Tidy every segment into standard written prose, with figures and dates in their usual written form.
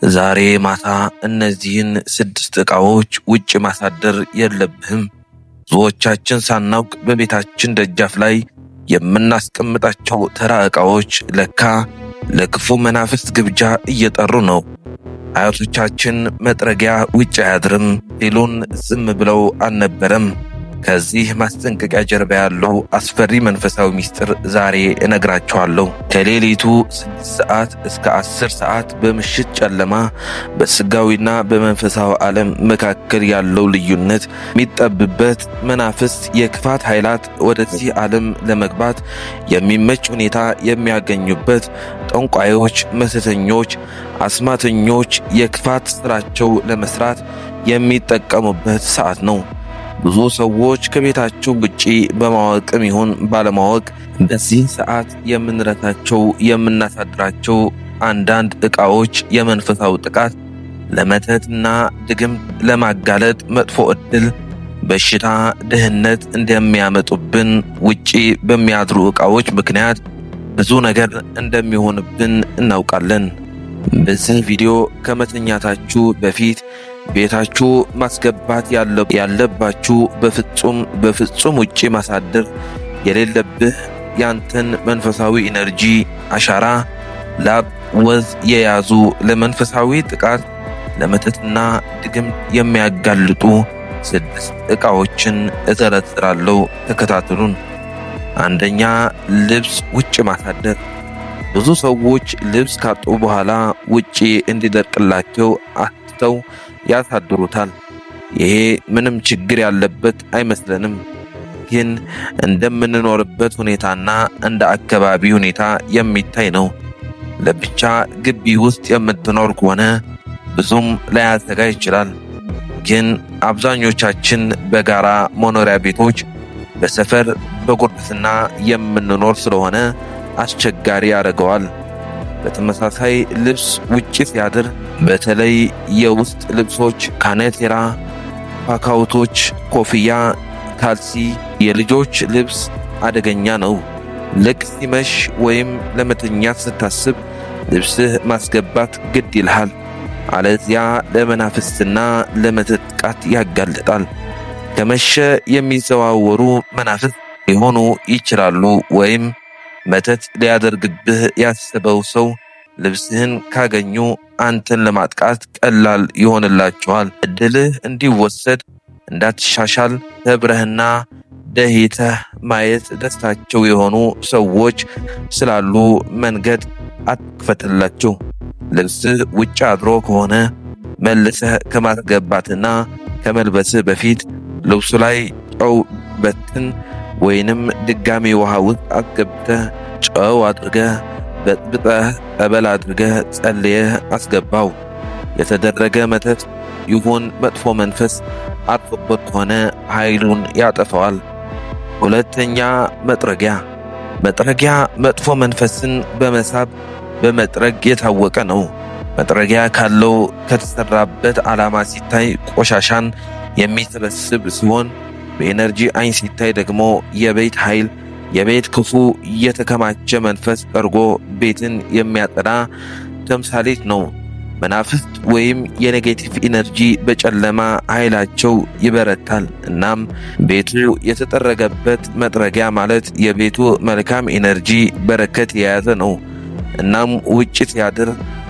ዛሬ ማታ እነዚህን 6 ዕቃዎች ውጭ ማሳደር የለብህም። ብዙዎቻችን ሳናውቅ በቤታችን ደጃፍ ላይ የምናስቀምጣቸው ተራ ዕቃዎች ለካ ለክፉ መናፍስት ግብዣ እየጠሩ ነው። አያቶቻችን መጥረጊያ ውጭ አያድርም ሲሉን ዝም ብለው አልነበረም። ከዚህ ማስጠንቀቂያ ጀርባ ያለው አስፈሪ መንፈሳዊ ምስጢር ዛሬ እነግራችኋለሁ። ከሌሊቱ 6 ሰዓት እስከ 10 ሰዓት በምሽት ጨለማ በስጋዊና በመንፈሳዊ ዓለም መካከል ያለው ልዩነት የሚጠብበት መናፍስት የክፋት ኃይላት ወደዚህ ዓለም ለመግባት የሚመች ሁኔታ የሚያገኙበት፣ ጠንቋዮች፣ መተተኞች፣ አስማተኞች የክፋት ስራቸው ለመስራት የሚጠቀሙበት ሰዓት ነው። ብዙ ሰዎች ከቤታቸው ውጪ በማወቅም ይሁን ባለማወቅ በዚህ ሰዓት የምንረታቸው የምናሳድራቸው አንዳንድ ዕቃዎች የመንፈሳዊ ጥቃት፣ ለመተትና ድግምት ለማጋለጥ መጥፎ ዕድል፣ በሽታ፣ ድህነት እንደሚያመጡብን ውጪ በሚያድሩ ዕቃዎች ምክንያት ብዙ ነገር እንደሚሆንብን እናውቃለን። በዚህ ቪዲዮ ከመተኛታችሁ በፊት ቤታችሁ ማስገባት ያለባችሁ በፍጹም ውጪ ማሳደር የሌለብህ ያንተን መንፈሳዊ ኢነርጂ አሻራ፣ ላብ፣ ወዝ የያዙ ለመንፈሳዊ ጥቃት፣ ለመተትና ድግምት የሚያጋልጡ 6 ዕቃዎችን እዘረዝራለሁ። ተከታተሉን። አንደኛ፣ ልብስ ውጭ ማሳደር። ብዙ ሰዎች ልብስ ካጡ በኋላ ውጪ እንዲደርቅላቸው አስተው ያሳድሩታል። ይሄ ምንም ችግር ያለበት አይመስለንም፣ ግን እንደምንኖርበት ሁኔታና እንደ አካባቢ ሁኔታ የሚታይ ነው። ለብቻ ግቢ ውስጥ የምትኖር ከሆነ ብዙም ላያሰጋ ይችላል። ግን አብዛኞቻችን በጋራ መኖሪያ ቤቶች፣ በሰፈር፣ በጉርብትና የምንኖር ስለሆነ አስቸጋሪ ያደርገዋል። በተመሳሳይ ልብስ ውጪ ሲያድር በተለይ የውስጥ ልብሶች፣ ካኔቴራ፣ ፓካውቶች፣ ኮፍያ፣ ካልሲ፣ የልጆች ልብስ አደገኛ ነው። ልክ ሲመሽ ወይም ለመተኛት ስታስብ ልብስህ ማስገባት ግድ ይልሃል። አለዚያ ለመናፍስትና ለመተት ጥቃት ያጋልጣል። ከመሸ የሚዘዋወሩ መናፍስት ሊሆኑ ይችላሉ፣ ወይም መተት ሊያደርግብህ ያሰበው ሰው ልብስህን ካገኙ አንተን ለማጥቃት ቀላል ይሆንላቸዋል። እድልህ እንዲወሰድ እንዳትሻሻል ተብረህና ደህይተህ ማየት ደስታቸው የሆኑ ሰዎች ስላሉ መንገድ አትክፈትላቸው። ልብስህ ውጭ አድሮ ከሆነ መልሰህ ከማስገባትና ከመልበስህ በፊት ልብሱ ላይ ጨው በትን ወይንም ድጋሚ ውሃ ውስጥ አስገብተህ ጨው አድርገህ በጥብጠህ ጠበል አድርገህ ጸልየህ አስገባው። የተደረገ መተት ይሁን መጥፎ መንፈስ አጥፎበት ከሆነ ኃይሉን ያጠፋዋል። ሁለተኛ፣ መጥረጊያ መጥፎ መንፈስን በመሳብ በመጥረግ የታወቀ ነው። መጥረጊያ ካለው ከተሰራበት ዓላማ ሲታይ ቆሻሻን የሚሰበስብ ሲሆን በኤነርጂ አይን ሲታይ ደግሞ የቤት ኃይል፣ የቤት ክፉ የተከማቸ መንፈስ ጠርጎ ቤትን የሚያጠዳ ተምሳሌት ነው። መናፍስት ወይም የኔጌቲቭ ኢነርጂ በጨለማ ኃይላቸው ይበረታል። እናም ቤቱ የተጠረገበት መጥረጊያ ማለት የቤቱ መልካም ኢነርጂ በረከት የያዘ ነው። እናም ውጭ ሲያድር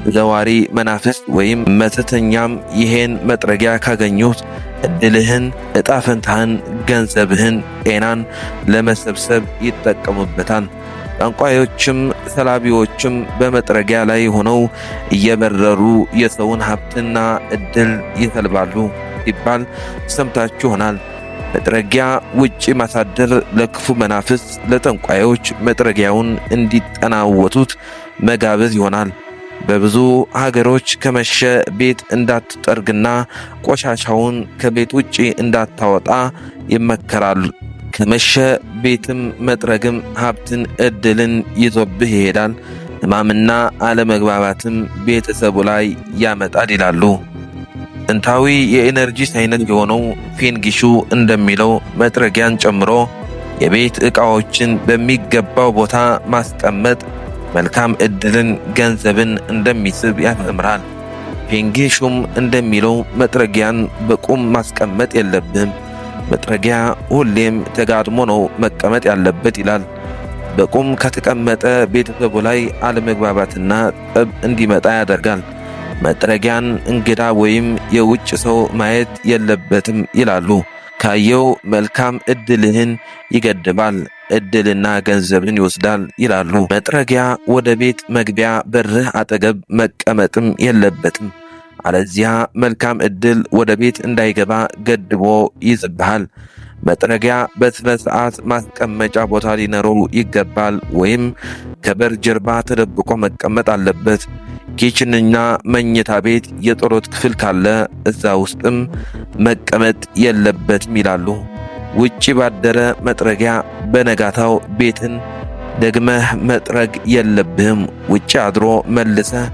ዘዋሪ መናፍስት ወይም መተተኛም ይሄን መጥረጊያ ካገኙት እድልህን፣ እጣፈንታህን፣ ገንዘብህን፣ ጤናን ለመሰብሰብ ይጠቀሙበታል። ጠንቋዮችም ሰላቢዎችም በመጥረጊያ ላይ ሆነው እየበረሩ የሰውን ሀብትና እድል ይሰልባሉ ሲባል ሰምታችሁ ይሆናል። መጥረጊያ ውጪ ማሳደር ለክፉ መናፍስት፣ ለጠንቋዮች መጥረጊያውን እንዲጠናወቱት መጋበዝ ይሆናል። በብዙ ሀገሮች ከመሸ ቤት እንዳትጠርግና ቆሻሻውን ከቤት ውጪ እንዳታወጣ ይመከራል። ከመሸ ቤትም መጥረግም ሀብትን፣ እድልን ይዞብህ ይሄዳል። ሕማምና አለመግባባትም ቤተሰቡ ላይ ያመጣል ይላሉ። ጥንታዊ የኤነርጂ ሳይንስ የሆነው ፌንጊሹ እንደሚለው መጥረጊያን ጨምሮ የቤት ዕቃዎችን በሚገባው ቦታ ማስቀመጥ መልካም እድልን፣ ገንዘብን እንደሚስብ ያስተምራል። ፌንግሹም እንደሚለው መጥረጊያን በቁም ማስቀመጥ የለብህም። መጥረጊያ ሁሌም ተጋድሞ ነው መቀመጥ ያለበት ይላል። በቁም ከተቀመጠ ቤተሰቡ ላይ አለመግባባትና ጠብ እንዲመጣ ያደርጋል። መጥረጊያን እንግዳ ወይም የውጭ ሰው ማየት የለበትም ይላሉ። ካየው መልካም እድልህን ይገድባል፣ እድልና ገንዘብን ይወስዳል ይላሉ። መጥረጊያ ወደ ቤት መግቢያ በርህ አጠገብ መቀመጥም የለበትም። አለዚያ መልካም እድል ወደ ቤት እንዳይገባ ገድቦ ይዝብሃል። መጥረጊያ በስነ ስርዓት ማስቀመጫ ቦታ ሊኖረው ይገባል፣ ወይም ከበር ጀርባ ተደብቆ መቀመጥ አለበት። ኪችንና መኝታ ቤት የጸሎት ክፍል ካለ እዛ ውስጥም መቀመጥ የለበትም ይላሉ። ውጪ ባደረ መጥረጊያ በነጋታው ቤትን ደግመህ መጥረግ የለብህም። ውጪ አድሮ መልሰህ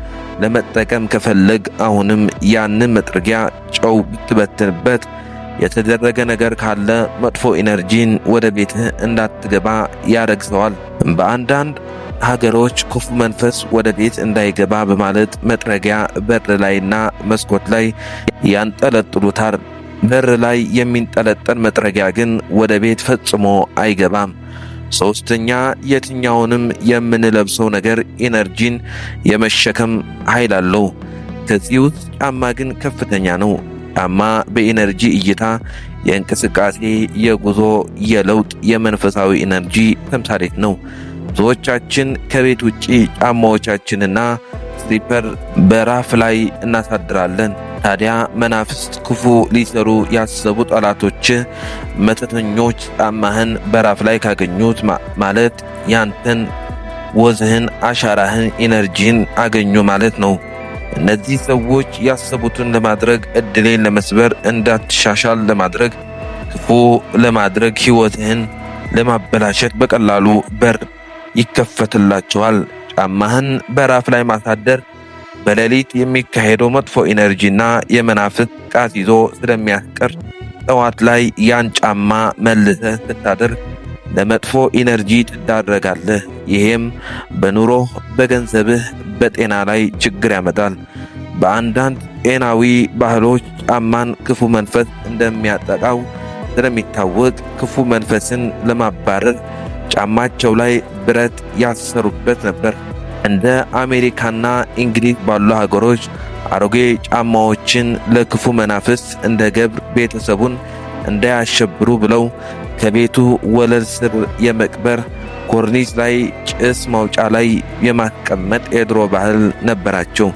ለመጠቀም ከፈለግ አሁንም ያንን መጥረጊያ ጨው ብትበትንበት የተደረገ ነገር ካለ መጥፎ ኢነርጂን ወደ ቤትህ እንዳትገባ ያረግሰዋል። በአንዳንድ ሀገሮች ክፉ መንፈስ ወደ ቤት እንዳይገባ በማለት መጥረጊያ በር ላይና መስኮት ላይ ያንጠለጥሉታል። በር ላይ የሚንጠለጠል መጥረጊያ ግን ወደ ቤት ፈጽሞ አይገባም። ሶስተኛ፣ የትኛውንም የምንለብሰው ነገር ኢነርጂን የመሸከም ኃይል አለው። ከዚህ ውስጥ ጫማ ግን ከፍተኛ ነው። ጫማ በኢነርጂ እይታ የእንቅስቃሴ፣ የጉዞ፣ የለውጥ፣ የመንፈሳዊ ኢነርጂ ተምሳሌት ነው። ብዙዎቻችን ከቤት ውጪ ጫማዎቻችንና ስሊፐር በራፍ ላይ እናሳድራለን። ታዲያ መናፍስት ክፉ ሊሰሩ ያሰቡ ጠላቶች መተተኞች ጫማህን በራፍ ላይ ካገኙት ማለት ያንተን ወዝህን፣ አሻራህን፣ ኢነርጂን አገኙ ማለት ነው። እነዚህ ሰዎች ያሰቡትን ለማድረግ፣ እድሌን ለመስበር፣ እንዳትሻሻል ለማድረግ፣ ክፉ ለማድረግ፣ ሕይወትህን ለማበላሸት በቀላሉ በር ይከፈትላቸዋል። ጫማህን በራፍ ላይ ማሳደር በሌሊት የሚካሄደው መጥፎ ኢነርጂና የመናፍስት ቃት ይዞ ስለሚያስቀር ጠዋት ላይ ያን ጫማ መልሰህ ስታደርግ ለመጥፎ ኢነርጂ ትዳረጋለህ። ይሄም በኑሮህ፣ በገንዘብህ፣ በጤና ላይ ችግር ያመጣል። በአንዳንድ ጤናዊ ባህሎች ጫማን ክፉ መንፈስ እንደሚያጠቃው ስለሚታወቅ ክፉ መንፈስን ለማባረር ጫማቸው ላይ ብረት ያሰሩበት ነበር። እንደ አሜሪካና እንግሊዝ ባሉ ሀገሮች አሮጌ ጫማዎችን ለክፉ መናፍስት እንደ ገብር ቤተሰቡን እንዳያሸብሩ ብለው ከቤቱ ወለል ስር የመቅበር፣ ኮርኒስ ላይ፣ ጭስ ማውጫ ላይ የማስቀመጥ የድሮ ባህል ነበራቸው።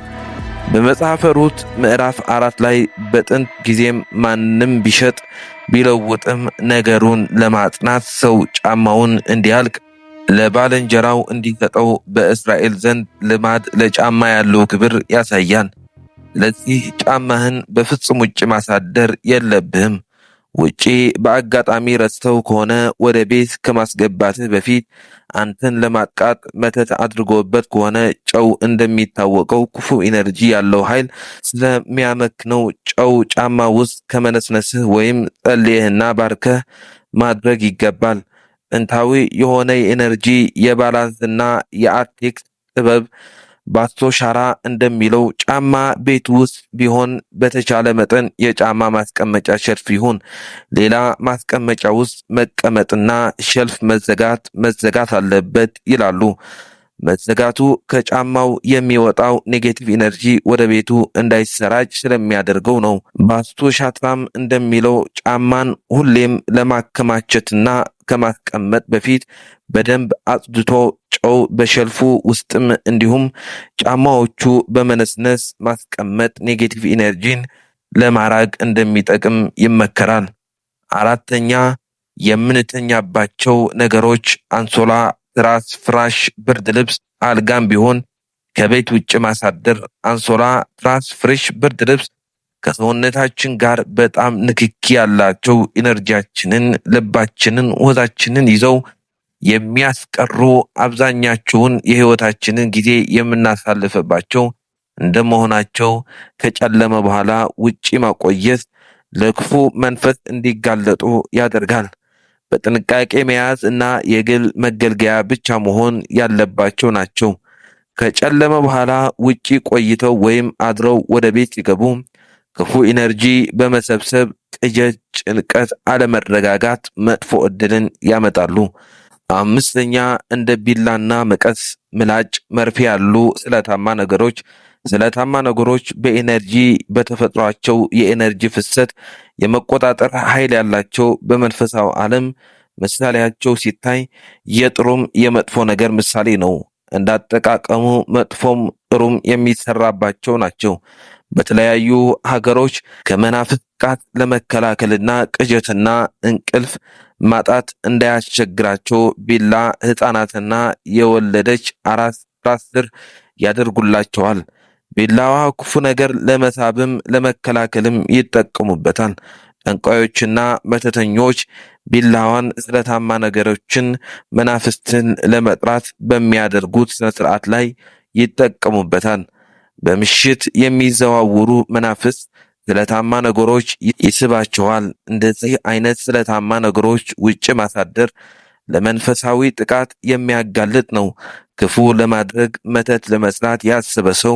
በመጽሐፈ ሩት ምዕራፍ 4 ላይ በጥንት ጊዜም ማንም ቢሸጥ ቢለውጥም ነገሩን ለማጽናት ሰው ጫማውን እንዲያልቅ ለባልንጀራው እንዲሰጠው በእስራኤል ዘንድ ልማድ ለጫማ ያለው ክብር ያሳያል። ለዚህ ጫማህን በፍጹም ውጭ ማሳደር የለብህም። ውጪ በአጋጣሚ ረስተው ከሆነ ወደ ቤት ከማስገባትህ በፊት አንተን ለማጥቃት መተት አድርጎበት ከሆነ ጨው እንደሚታወቀው ክፉ ኢነርጂ ያለው ኃይል ስለሚያመክነው ጨው ጫማ ውስጥ ከመነስነስህ ወይም ጸልየህና ባርከህ ማድረግ ይገባል። ጥንታዊ የሆነ የኢነርጂ የባላንስና የአርቴክስ ጥበብ ባስቶ ሻራ እንደሚለው ጫማ ቤት ውስጥ ቢሆን በተቻለ መጠን የጫማ ማስቀመጫ ሸልፍ ይሁን። ሌላ ማስቀመጫ ውስጥ መቀመጥና ሸልፍ መዘጋት አለበት ይላሉ። መዘጋቱ ከጫማው የሚወጣው ኔጌቲቭ ኢነርጂ ወደ ቤቱ እንዳይሰራጭ ስለሚያደርገው ነው። ባስቶ ሻትራም እንደሚለው ጫማን ሁሌም ለማከማቸትና ከማስቀመጥ በፊት በደንብ አጽድቶ ጨው በሸልፉ ውስጥም እንዲሁም ጫማዎቹ በመነስነስ ማስቀመጥ ኔጌቲቭ ኢነርጂን ለማራቅ እንደሚጠቅም ይመከራል። አራተኛ፣ የምንተኛባቸው ነገሮች አንሶላ፣ ትራስ፣ ፍራሽ፣ ብርድ ልብስ፣ አልጋም ቢሆን ከቤት ውጭ ማሳደር። አንሶላ፣ ትራስ፣ ፍራሽ፣ ብርድ ልብስ ከሰውነታችን ጋር በጣም ንክኪ ያላቸው ኢነርጂያችንን፣ ልባችንን፣ ወዛችንን ይዘው የሚያስቀሩ አብዛኛቸውን የህይወታችንን ጊዜ የምናሳልፍባቸው እንደመሆናቸው ከጨለመ በኋላ ውጪ ማቆየት ለክፉ መንፈስ እንዲጋለጡ ያደርጋል። በጥንቃቄ መያዝ እና የግል መገልገያ ብቻ መሆን ያለባቸው ናቸው። ከጨለመ በኋላ ውጪ ቆይተው ወይም አድረው ወደ ቤት ሲገቡ ክፉ ኢነርጂ በመሰብሰብ ቅጀት፣ ጭንቀት፣ አለመረጋጋት፣ መጥፎ ዕድልን ያመጣሉ። አምስተኛ እንደ ቢላና መቀስ፣ ምላጭ፣ መርፌ ያሉ ስለታማ ነገሮች በኢነርጂ በተፈጥሯቸው የኢነርጂ ፍሰት የመቆጣጠር ኃይል ያላቸው በመንፈሳዊ ዓለም ምሳሌያቸው ሲታይ የጥሩም የመጥፎ ነገር ምሳሌ ነው። እንዳጠቃቀሙ መጥፎም ጥሩም የሚሰራባቸው ናቸው። በተለያዩ ሀገሮች ከመናፍስት ጥቃት ለመከላከልና ቅዠትና እንቅልፍ ማጣት እንዳያስቸግራቸው ቢላ ሕፃናትና የወለደች አራስ ራስ ስር ያደርጉላቸዋል። ቢላዋ ክፉ ነገር ለመሳብም ለመከላከልም ይጠቀሙበታል። ጠንቋዮችና መተተኞች ቢላዋን ስለታማ ነገሮችን መናፍስትን ለመጥራት በሚያደርጉት ስነስርዓት ላይ ይጠቀሙበታል። በምሽት የሚዘዋውሩ መናፍስት ስለታማ ነገሮች ይስባቸዋል። እንደዚህ አይነት ስለታማ ነገሮች ውጭ ማሳደር ለመንፈሳዊ ጥቃት የሚያጋልጥ ነው። ክፉ ለማድረግ መተት ለመስራት ያሰበ ሰው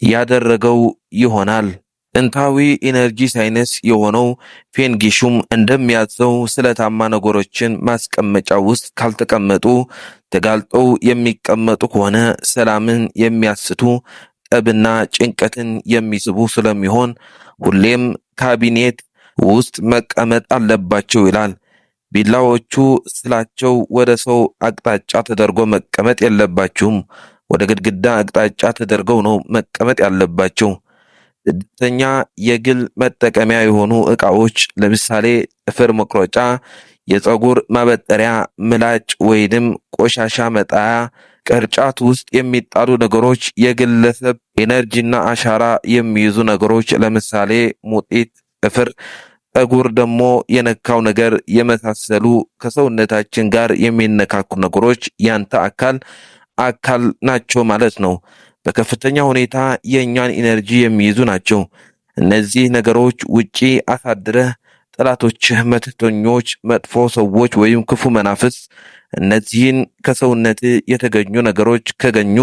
ያደረገው ይሆናል። ጥንታዊ ኢነርጂ ሳይንስ የሆነው ፌንጊሹም እንደሚያዘው ስለታማ ነገሮችን ማስቀመጫ ውስጥ ካልተቀመጡ ተጋልጠው የሚቀመጡ ከሆነ ሰላምን የሚያስቱ ጠብና ጭንቀትን የሚስቡ ስለሚሆን ሁሌም ካቢኔት ውስጥ መቀመጥ አለባቸው ይላል። ቢላዎቹ ስላቸው ወደ ሰው አቅጣጫ ተደርጎ መቀመጥ የለባቸውም። ወደ ግድግዳ አቅጣጫ ተደርገው ነው መቀመጥ ያለባቸው። ስድስተኛ የግል መጠቀሚያ የሆኑ ዕቃዎች ለምሳሌ ጥፍር መቁረጫ፣ የፀጉር ማበጠሪያ፣ ምላጭ ወይንም ቆሻሻ መጣያ፣ ቅርጫት ውስጥ የሚጣሉ ነገሮች የግለሰብ ኤነርጂና አሻራ የሚይዙ ነገሮች ለምሳሌ ሙጢት፣ ጥፍር፣ ፀጉር ደግሞ የነካው ነገር የመሳሰሉ ከሰውነታችን ጋር የሚነካኩ ነገሮች ያንተ አካል ናቸው ማለት ነው። በከፍተኛ ሁኔታ የእኛን ኢነርጂ የሚይዙ ናቸው። እነዚህ ነገሮች ውጪ አሳድረህ ጠላቶችህ፣ መተተኞች፣ መጥፎ ሰዎች ወይም ክፉ መናፍስ እነዚህን ከሰውነት የተገኙ ነገሮች ከገኙ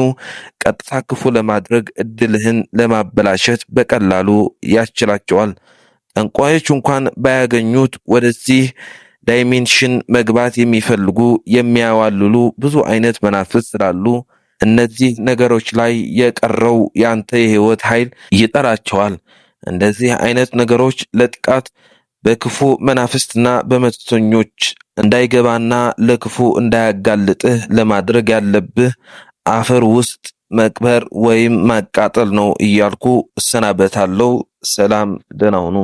ቀጥታ ክፉ ለማድረግ እድልህን ለማበላሸት በቀላሉ ያስችላቸዋል። ጠንቋዮች እንኳን ባያገኙት ወደዚህ ዳይሜንሽን መግባት የሚፈልጉ የሚያዋልሉ ብዙ አይነት መናፍስ ስላሉ እነዚህ ነገሮች ላይ የቀረው ያንተ የህይወት ኃይል ይጠራቸዋል። እንደዚህ አይነት ነገሮች ለጥቃት በክፉ መናፍስትና በመተተኞች እንዳይገባና ለክፉ እንዳያጋልጥህ ለማድረግ ያለብህ አፈር ውስጥ መቅበር ወይም ማቃጠል ነው እያልኩ እሰናበታለሁ። ሰላም፣ ደህና ሁኑ።